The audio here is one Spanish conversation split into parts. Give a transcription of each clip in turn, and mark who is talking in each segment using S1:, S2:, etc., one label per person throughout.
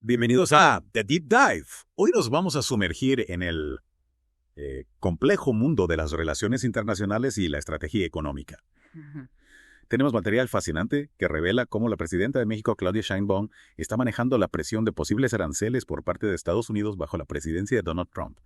S1: Bienvenidos a The Deep Dive. Hoy nos vamos a sumergir en el complejo mundo de las relaciones internacionales y la estrategia económica. Tenemos material fascinante que revela cómo la presidenta de México, Claudia Sheinbaum, está manejando la presión de posibles aranceles por parte de Estados Unidos bajo la presidencia de Donald Trump.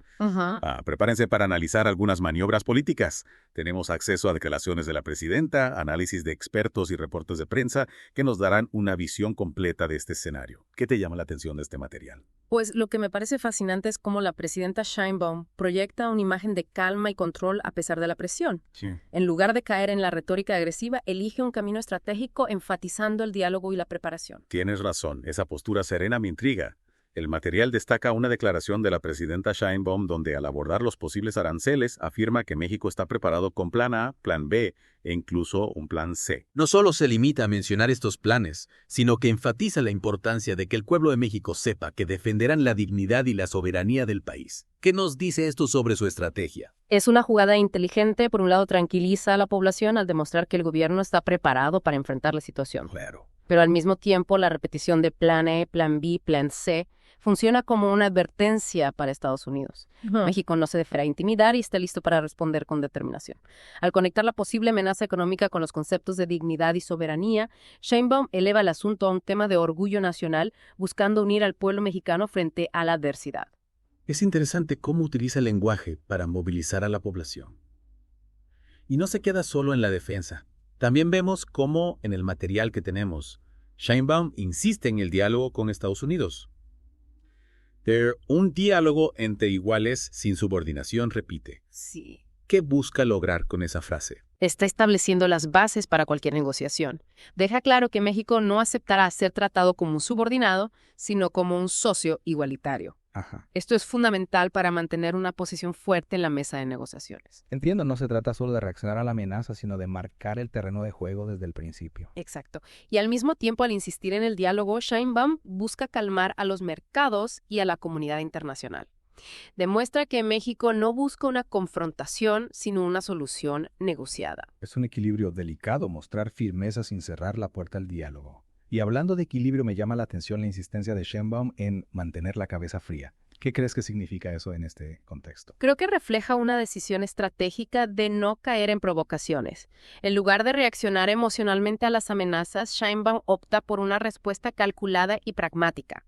S1: Prepárense para analizar algunas maniobras políticas. Tenemos acceso a declaraciones de la presidenta, análisis de expertos y reportes de prensa que nos darán una visión completa de este escenario. ¿Qué te llama la atención de este material?
S2: Pues lo que me parece fascinante es cómo la presidenta Sheinbaum proyecta una imagen de calma y control a pesar de la presión.
S1: Sí.
S2: En lugar de caer en la retórica agresiva, elige un camino estratégico enfatizando el diálogo y la preparación.
S1: Tienes razón, esa postura serena me intriga. El material destaca una declaración de la presidenta Sheinbaum donde al abordar los posibles aranceles afirma que México está preparado con plan A, plan B e incluso un plan C.
S3: No solo se limita a mencionar estos planes, sino que enfatiza la importancia de que el pueblo de México sepa que defenderán la dignidad y la soberanía del país. ¿Qué nos dice esto sobre su estrategia?
S2: Es una jugada inteligente. Por un lado, tranquiliza a la población al demostrar que el gobierno está preparado para enfrentar la situación.
S1: Claro.
S2: Pero al mismo tiempo, la repetición de plan E, plan B, plan C funciona como una advertencia para Estados Unidos. México no se dejará intimidar y está listo para responder con determinación. Al conectar la posible amenaza económica con los conceptos de dignidad y soberanía, Sheinbaum eleva el asunto a un tema de orgullo nacional, buscando unir al pueblo mexicano frente a la adversidad.
S3: Es interesante cómo utiliza el lenguaje para movilizar a la población. Y no se queda solo en la defensa. También vemos cómo, en el material que tenemos, Sheinbaum insiste en el diálogo con Estados Unidos. Un diálogo entre iguales sin subordinación, repite.
S2: Sí.
S3: ¿Qué busca lograr con esa frase?
S2: Está estableciendo las bases para cualquier negociación. Deja claro que México no aceptará ser tratado como un subordinado, sino como un socio igualitario. Esto es fundamental para mantener una posición fuerte en la mesa de negociaciones.
S4: Entiendo, no se trata solo de reaccionar a la amenaza, sino de marcar el terreno de juego desde el principio.
S2: Exacto. Y al mismo tiempo, al insistir en el diálogo, Sheinbaum busca calmar a los mercados y a la comunidad internacional. Demuestra que México no busca una confrontación, sino una solución negociada.
S4: Es un equilibrio delicado mostrar firmeza sin cerrar la puerta al diálogo. Y hablando de equilibrio, me llama la atención la insistencia de Sheinbaum en mantener la cabeza fría. ¿Qué crees que significa eso en este contexto?
S2: Creo que refleja una decisión estratégica de no caer en provocaciones. En lugar de reaccionar emocionalmente a las amenazas, Sheinbaum opta por una respuesta calculada y pragmática.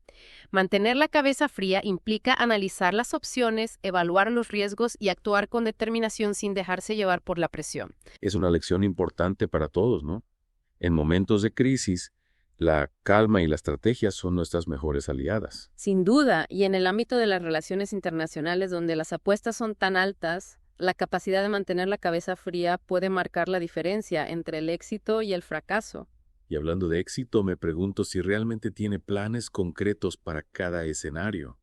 S2: Mantener la cabeza fría implica analizar las opciones, evaluar los riesgos y actuar con determinación sin dejarse llevar por la presión.
S5: Es una lección importante para todos, ¿no? En momentos de crisis, la calma y la estrategia son nuestras mejores aliadas.
S2: Sin duda, y en el ámbito de las relaciones internacionales donde las apuestas son tan altas, la capacidad de mantener la cabeza fría puede marcar la diferencia entre el éxito y el fracaso.
S5: Y hablando de éxito, me pregunto si realmente tiene planes concretos para cada escenario.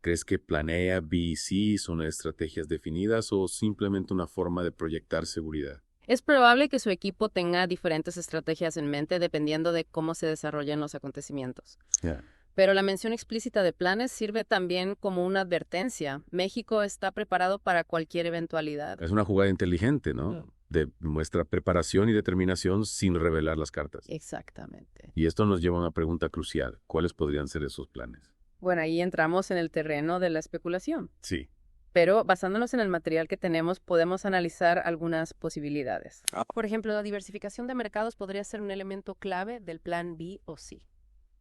S5: ¿Crees que planea B y C son estrategias definidas o simplemente una forma de proyectar seguridad?
S2: Es probable que su equipo tenga diferentes estrategias en mente dependiendo de cómo se desarrollen los acontecimientos. Pero la mención explícita de planes sirve también como una advertencia. México está preparado para cualquier eventualidad.
S5: Es una jugada inteligente, ¿no? Demuestra preparación y determinación sin revelar las cartas.
S2: Exactamente.
S5: Y esto nos lleva a una pregunta crucial. ¿Cuáles podrían ser esos planes?
S2: Bueno, ahí entramos en el terreno de la especulación.
S5: Sí.
S2: Pero basándonos en el material que tenemos, podemos analizar algunas posibilidades. Por ejemplo, la diversificación de mercados podría ser un elemento clave del plan B o C.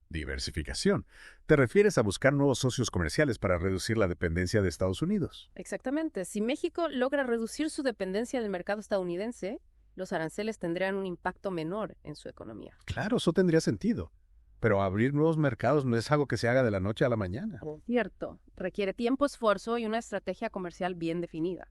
S1: Diversificación. ¿Te refieres a buscar nuevos socios comerciales para reducir la dependencia de Estados Unidos?
S2: Exactamente. Si México logra reducir su dependencia del mercado estadounidense, los aranceles tendrían un impacto menor en su economía.
S1: Claro, eso tendría sentido. Pero abrir nuevos mercados no es algo que se haga de la noche a la mañana.
S2: Cierto, requiere tiempo, esfuerzo y una estrategia comercial bien definida.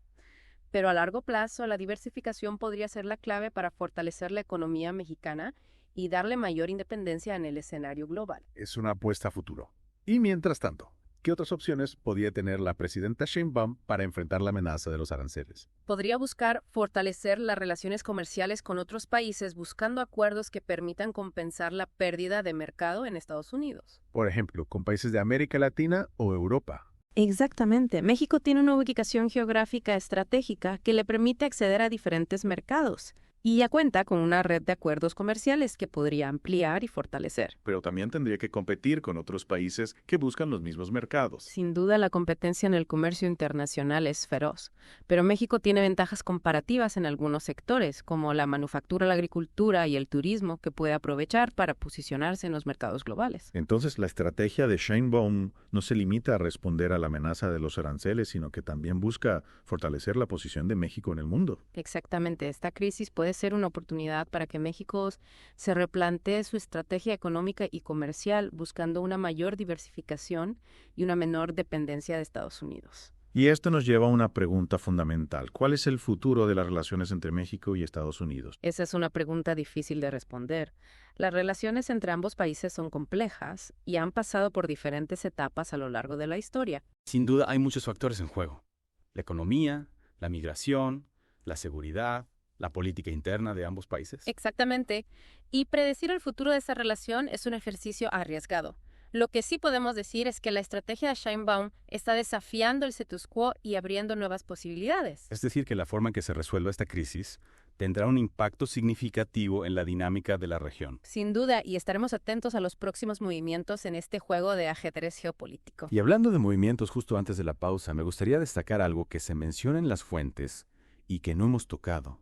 S2: Pero a largo plazo, la diversificación podría ser la clave para fortalecer la economía mexicana y darle mayor independencia en el escenario global.
S1: Es una apuesta a futuro. Y mientras tanto, ¿qué otras opciones podría tener la presidenta Sheinbaum para enfrentar la amenaza de los aranceles?
S2: Podría buscar fortalecer las relaciones comerciales con otros países buscando acuerdos que permitan compensar la pérdida de mercado en Estados Unidos.
S1: Por ejemplo, con países de América Latina o Europa.
S2: Exactamente. México tiene una ubicación geográfica estratégica que le permite acceder a diferentes mercados. Y ya cuenta con una red de acuerdos comerciales que podría ampliar y fortalecer.
S6: Pero también tendría que competir con otros países que buscan los mismos mercados.
S2: Sin duda, la competencia en el comercio internacional es feroz, pero México tiene ventajas comparativas en algunos sectores, como la manufactura, la agricultura y el turismo, que puede aprovechar para posicionarse en los mercados globales.
S6: Entonces, la estrategia de Sheinbaum no se limita a responder a la amenaza de los aranceles, sino que también busca fortalecer la posición de México en el mundo.
S2: Exactamente, esta crisis puede ser una oportunidad para que México se replantee su estrategia económica y comercial, buscando una mayor diversificación y una menor dependencia de Estados Unidos.
S6: Y esto nos lleva a una pregunta fundamental. ¿Cuál es el futuro de las relaciones entre México y Estados Unidos?
S2: Esa es una pregunta difícil de responder. Las relaciones entre ambos países son complejas y han pasado por diferentes etapas a lo largo de la historia.
S3: Sin duda hay muchos factores en juego. La economía, la migración, la seguridad, la política interna de ambos países.
S2: Exactamente. Y predecir el futuro de esa relación es un ejercicio arriesgado. Lo que sí podemos decir es que la estrategia de Sheinbaum está desafiando el status quo y abriendo nuevas posibilidades.
S3: Es decir, que la forma en que se resuelva esta crisis tendrá un impacto significativo en la dinámica de la región.
S2: Sin duda, y estaremos atentos a los próximos movimientos en este juego de ajedrez geopolítico.
S3: Y hablando de movimientos justo antes de la pausa, me gustaría destacar algo que se menciona en las fuentes y que no hemos tocado.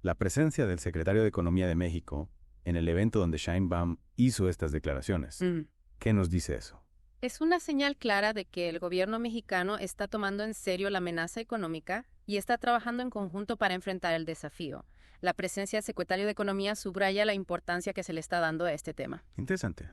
S3: La presencia del secretario de Economía de México en el evento donde Sheinbaum hizo estas declaraciones. ¿Qué nos dice eso?
S2: Es una señal clara de que el gobierno mexicano está tomando en serio la amenaza económica y está trabajando en conjunto para enfrentar el desafío. La presencia del secretario de Economía subraya la importancia que se le está dando a este tema.
S3: Interesante.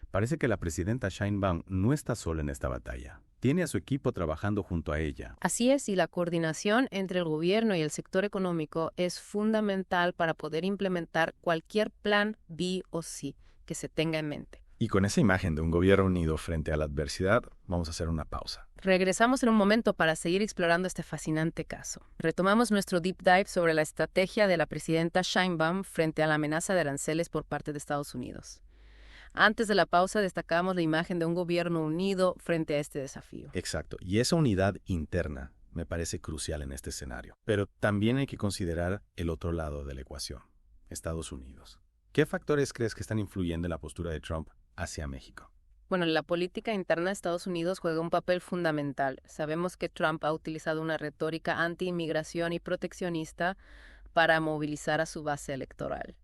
S3: Parece que la presidenta Sheinbaum no está sola en esta batalla. Tiene a su equipo trabajando junto a ella.
S2: Así es, y la coordinación entre el gobierno y el sector económico es fundamental para poder implementar cualquier plan B o C que se tenga en mente.
S6: Y con esa imagen de un gobierno unido frente a la adversidad, vamos a hacer una pausa.
S2: Regresamos en un momento para seguir explorando este fascinante caso. Retomamos nuestro deep dive sobre la estrategia de la presidenta Sheinbaum frente a la amenaza de aranceles por parte de Estados Unidos. Antes de la pausa destacamos la imagen de un gobierno unido frente a este desafío.
S3: Exacto, y esa unidad interna me parece crucial en este escenario. Pero también hay que considerar el otro lado de la ecuación, Estados Unidos. ¿Qué factores crees que están influyendo en la postura de Trump hacia México?
S2: Bueno, la política interna de Estados Unidos juega un papel fundamental. Sabemos que Trump ha utilizado una retórica anti-inmigración y proteccionista para movilizar a su base electoral.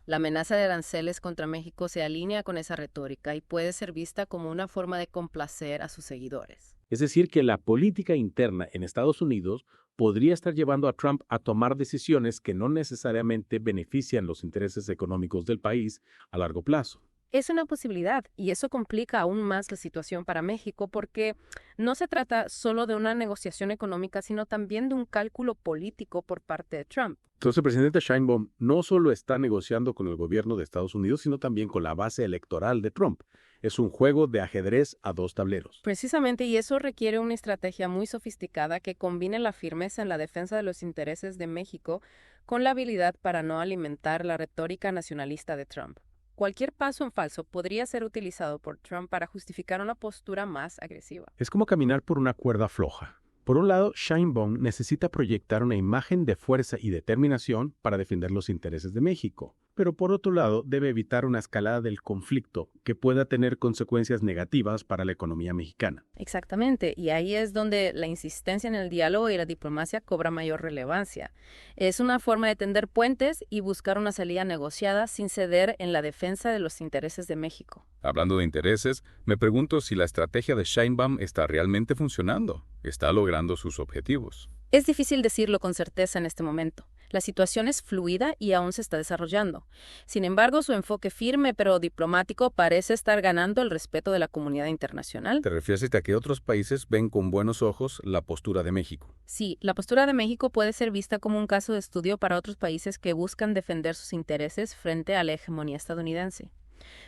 S2: La amenaza de aranceles contra México se alinea con esa retórica y puede ser vista como una forma de complacer a sus seguidores.
S5: Es decir, que la política interna en Estados Unidos podría estar llevando a Trump a tomar decisiones que no necesariamente benefician los intereses económicos del país a largo plazo.
S2: Es una posibilidad y eso complica aún más la situación para México porque no se trata solo de una negociación económica, sino también de un cálculo político por parte de Trump.
S5: Entonces, el presidente Sheinbaum no solo está negociando con el gobierno de Estados Unidos, sino también con la base electoral de Trump. Es un juego de ajedrez a dos tableros.
S2: Precisamente, y eso requiere una estrategia muy sofisticada que combine la firmeza en la defensa de los intereses de México con la habilidad para no alimentar la retórica nacionalista de Trump. Cualquier paso en falso podría ser utilizado por Trump para justificar una postura más agresiva.
S5: Es como caminar por una cuerda floja. Por un lado, Sheinbaum necesita proyectar una imagen de fuerza y determinación para defender los intereses de México. Pero por otro lado, debe evitar una escalada del conflicto que pueda tener consecuencias negativas para la economía mexicana.
S2: Exactamente, y ahí es donde la insistencia en el diálogo y la diplomacia cobra mayor relevancia. Es una forma de tender puentes y buscar una salida negociada sin ceder en la defensa de los intereses de México.
S7: Hablando de intereses, me pregunto si la estrategia de Sheinbaum está realmente funcionando, está logrando sus objetivos.
S2: Es difícil decirlo con certeza en este momento. La situación es fluida y aún se está desarrollando. Sin embargo, su enfoque firme pero diplomático parece estar ganando el respeto de la comunidad internacional.
S7: ¿Te refieres a que otros países ven con buenos ojos la postura de México?
S2: Sí, la postura de México puede ser vista como un caso de estudio para otros países que buscan defender sus intereses frente a la hegemonía estadounidense.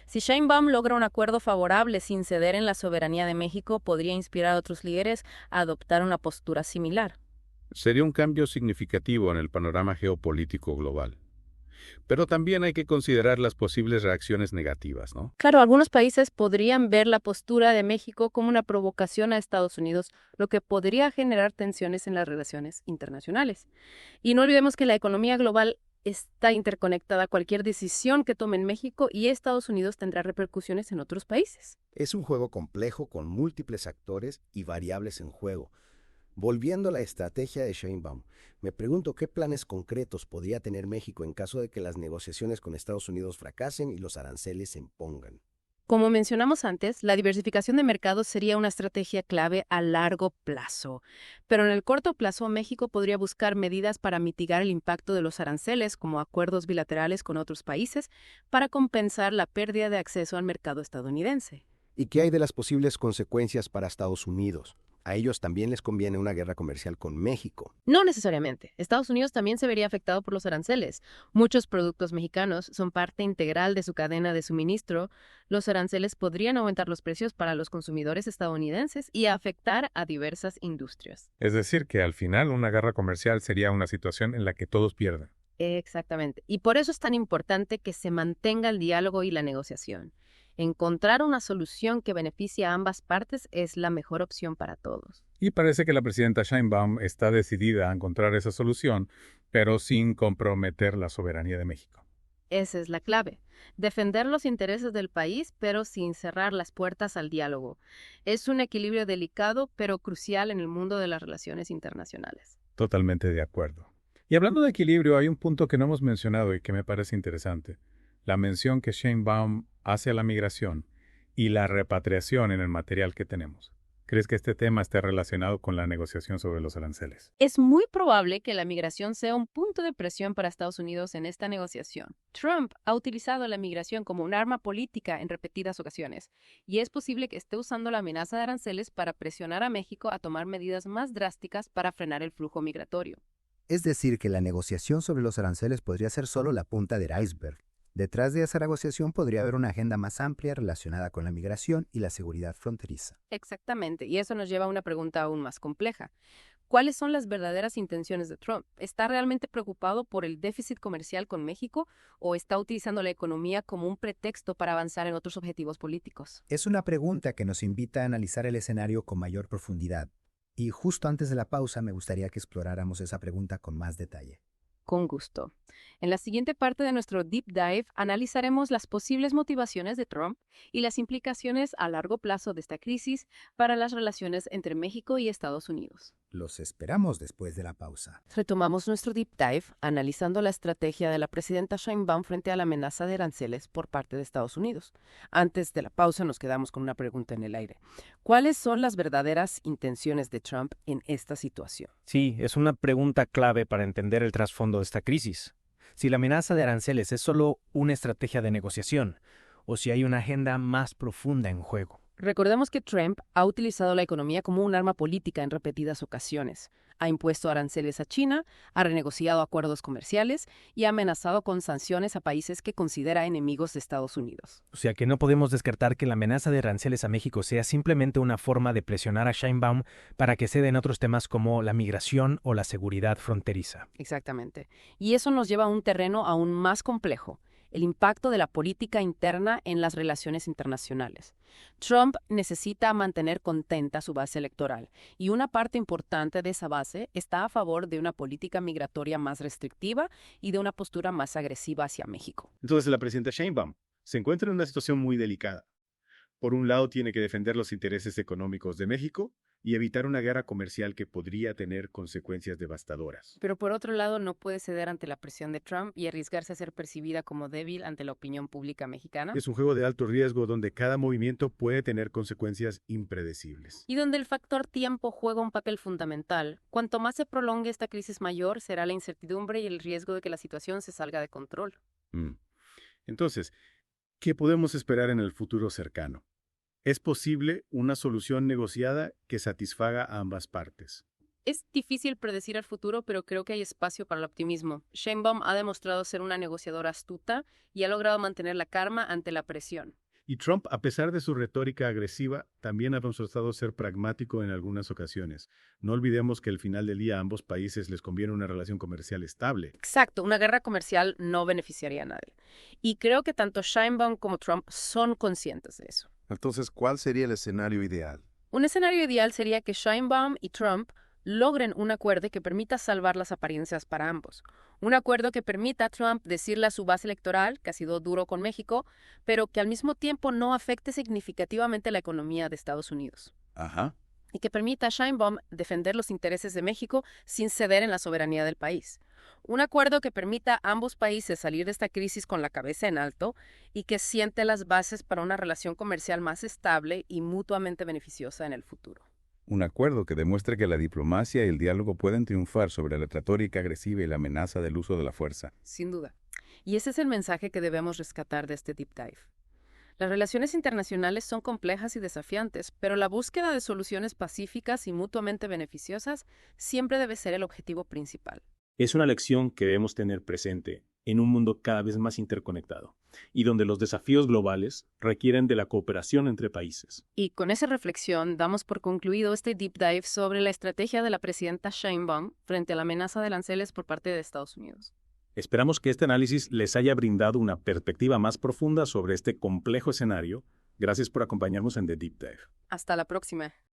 S2: Si Sheinbaum logra un acuerdo favorable sin ceder en la soberanía de México, podría inspirar a otros líderes a adoptar una postura similar.
S7: Sería un cambio significativo en el panorama geopolítico global. Pero también hay que considerar las posibles reacciones negativas, ¿no?
S2: Claro, algunos países podrían ver la postura de México como una provocación a Estados Unidos, lo que podría generar tensiones en las relaciones internacionales. Y no olvidemos que la economía global está interconectada. Cualquier decisión que tome en México y Estados Unidos tendrá repercusiones en otros países.
S8: Es un juego complejo con múltiples actores y variables en juego. Volviendo a la estrategia de Sheinbaum, me pregunto qué planes concretos podría tener México en caso de que las negociaciones con Estados Unidos fracasen y los aranceles se impongan.
S2: Como mencionamos antes, la diversificación de mercados sería una estrategia clave a largo plazo. Pero en el corto plazo, México podría buscar medidas para mitigar el impacto de los aranceles, como acuerdos bilaterales con otros países, para compensar la pérdida de acceso al mercado estadounidense.
S8: ¿Y qué hay de las posibles consecuencias para Estados Unidos? A ellos también les conviene una guerra comercial con México.
S2: No necesariamente. Estados Unidos también se vería afectado por los aranceles. Muchos productos mexicanos son parte integral de su cadena de suministro. Los aranceles podrían aumentar los precios para los consumidores estadounidenses y afectar a diversas industrias.
S7: Es decir, que al final una guerra comercial sería una situación en la que todos pierden.
S2: Exactamente. Y por eso es tan importante que se mantenga el diálogo y la negociación. Encontrar una solución que beneficie a ambas partes es la mejor opción para todos.
S7: Y parece que la presidenta Sheinbaum está decidida a encontrar esa solución, pero sin comprometer la soberanía de México.
S2: Esa es la clave. Defender los intereses del país, pero sin cerrar las puertas al diálogo. Es un equilibrio delicado, pero crucial en el mundo de las relaciones internacionales.
S7: Totalmente de acuerdo. Y hablando de equilibrio, hay un punto que no hemos mencionado y que me parece interesante. La mención que Sheinbaum hace a la migración y la repatriación en el material que tenemos. ¿Crees que este tema esté relacionado con la negociación sobre los aranceles?
S2: Es muy probable que la migración sea un punto de presión para Estados Unidos en esta negociación. Trump ha utilizado la migración como un arma política en repetidas ocasiones, y es posible que esté usando la amenaza de aranceles para presionar a México a tomar medidas más drásticas para frenar el flujo migratorio.
S9: Es decir, que la negociación sobre los aranceles podría ser solo la punta del iceberg. Detrás de esa negociación podría haber una agenda más amplia relacionada con la migración y la seguridad fronteriza.
S2: Exactamente, y eso nos lleva a una pregunta aún más compleja. ¿Cuáles son las verdaderas intenciones de Trump? ¿Está realmente preocupado por el déficit comercial con México o está utilizando la economía como un pretexto para avanzar en otros objetivos políticos?
S9: Es una pregunta que nos invita a analizar el escenario con mayor profundidad. Y justo antes de la pausa me gustaría que exploráramos esa pregunta con más detalle.
S2: Con gusto. En la siguiente parte de nuestro Deep Dive analizaremos las posibles motivaciones de Trump y las implicaciones a largo plazo de esta crisis para las relaciones entre México y Estados Unidos.
S9: Los esperamos después de la pausa.
S2: Retomamos nuestro Deep Dive analizando la estrategia de la presidenta Sheinbaum frente a la amenaza de aranceles por parte de Estados Unidos. Antes de la pausa nos quedamos con una pregunta en el aire. ¿Cuáles son las verdaderas intenciones de Trump en esta situación?
S10: Sí, es una pregunta clave para entender el trasfondo de esta crisis. Si la amenaza de aranceles es solo una estrategia de negociación, o si hay una agenda más profunda en juego.
S2: Recordemos que Trump ha utilizado la economía como un arma política en repetidas ocasiones. Ha impuesto aranceles a China, ha renegociado acuerdos comerciales y ha amenazado con sanciones a países que considera enemigos de Estados Unidos.
S10: O sea que no podemos descartar que la amenaza de aranceles a México sea simplemente una forma de presionar a Sheinbaum para que ceda en otros temas como la migración o la seguridad fronteriza.
S2: Exactamente. Y eso nos lleva a un terreno aún más complejo. El impacto de la política interna en las relaciones internacionales. Trump necesita mantener contenta su base electoral y una parte importante de esa base está a favor de una política migratoria más restrictiva y de una postura más agresiva hacia México.
S11: Entonces la presidenta Sheinbaum se encuentra en una situación muy delicada. Por un lado tiene que defender los intereses económicos de México y evitar una guerra comercial que podría tener consecuencias devastadoras.
S2: Pero por otro lado, no puede ceder ante la presión de Trump y arriesgarse a ser percibida como débil ante la opinión pública mexicana.
S11: Es un juego de alto riesgo donde cada movimiento puede tener consecuencias impredecibles.
S2: Y donde el factor tiempo juega un papel fundamental. Cuanto más se prolongue esta crisis mayor, será la incertidumbre y el riesgo de que la situación se salga de control.
S11: Entonces, ¿qué podemos esperar en el futuro cercano? ¿Es posible una solución negociada que satisfaga a ambas partes?
S2: Es difícil predecir el futuro, pero creo que hay espacio para el optimismo. Sheinbaum ha demostrado ser una negociadora astuta y ha logrado mantener la calma ante la presión.
S11: Y Trump, a pesar de su retórica agresiva, también ha demostrado ser pragmático en algunas ocasiones. No olvidemos que al final del día a ambos países les conviene una relación comercial estable.
S2: Exacto, una guerra comercial no beneficiaría a nadie. Y creo que tanto Sheinbaum como Trump son conscientes de eso.
S12: Entonces, ¿cuál sería el escenario ideal?
S2: Un escenario ideal sería que Sheinbaum y Trump logren un acuerdo que permita salvar las apariencias para ambos. Un acuerdo que permita a Trump decirle a su base electoral que ha sido duro con México, pero que al mismo tiempo no afecte significativamente la economía de Estados Unidos.
S1: Ajá.
S2: Y que permita a Sheinbaum defender los intereses de México sin ceder en la soberanía del país. Un acuerdo que permita a ambos países salir de esta crisis con la cabeza en alto y que siente las bases para una relación comercial más estable y mutuamente beneficiosa en el futuro.
S12: Un acuerdo que demuestre que la diplomacia y el diálogo pueden triunfar sobre la retórica agresiva y la amenaza del uso de la fuerza.
S2: Sin duda. Y ese es el mensaje que debemos rescatar de este deep dive. Las relaciones internacionales son complejas y desafiantes, pero la búsqueda de soluciones pacíficas y mutuamente beneficiosas siempre debe ser el objetivo principal.
S13: Es una lección que debemos tener presente en un mundo cada vez más interconectado y donde los desafíos globales requieren de la cooperación entre países.
S2: Y con esa reflexión damos por concluido este deep dive sobre la estrategia de la presidenta Sheinbaum frente a la amenaza de aranceles por parte de Estados Unidos.
S13: Esperamos que este análisis les haya brindado una perspectiva más profunda sobre este complejo escenario. Gracias por acompañarnos en The Deep Dive.
S2: Hasta la próxima.